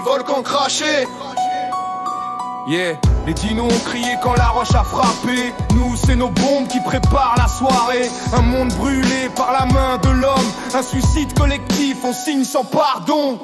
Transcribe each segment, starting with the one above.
les volcans crachés. Yeah, les dinos ont crié quand la roche a frappé. Nous, c'est nos bombes qui préparent la soirée. Un monde brûlé par la main de l'homme. Un suicide collectif, on signe sans pardon.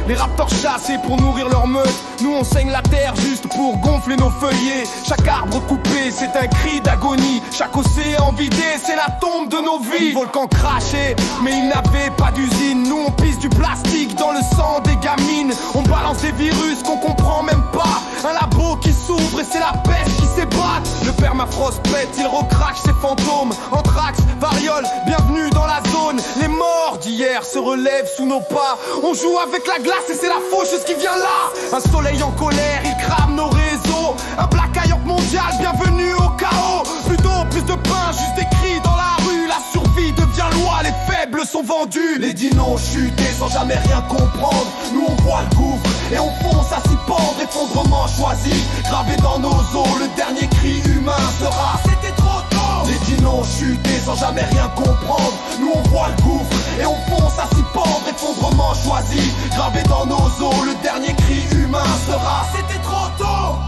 Les raptors chassés pour nourrir leur meute. Nous on saigne la terre juste pour gonfler nos feuillets. Chaque arbre coupé c'est un cri d'agonie. Chaque océan vidé c'est la tombe de nos vies. Volcan craché mais il n'avait pas d'usine. Nous on pisse du plastique dans le sang des gamines. On balance des virus qu'on comprend même pas. Un labo qui s'ouvre et c'est la peste qui s'ébatte. Le permafrost pète, il recrache ses fantômes. Anthrax, variole, bienvenue dans la zone. Les morts d'hier se relèvent sous nos pas. On joue avec la glace et c'est la faucheuse qui vient là. Un soleil en colère, il crame nos réseaux. Un Black York mondial, bienvenue au chaos. Plutôt plus de pain, juste des cris dans la rue. La survie devient loi, les faibles sont vendus. Les dinos ont chuté sans jamais rien comprendre. Nous on voit le gouffre et on fonce à s'y pendre. Effondrement choisi, gravé dans nos os. Le dernier cri humain sera c'était trop tôt. Les dinos ont chuté sans jamais rien comprendre. Nous on voit le gouffre et on fonce à s'y pendre. Effondrement choisi, gravé dans nos os. Le dernier cri humain sera c'était trop tôt.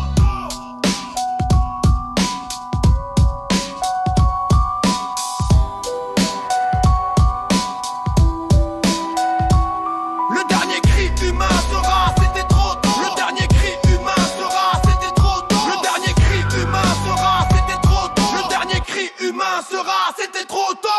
Le dernier cri humain sera c'était trop tôt. Le dernier cri humain sera c'était trop tôt. Le dernier cri humain sera c'était trop tôt. Le dernier cri humain sera c'était trop tôt.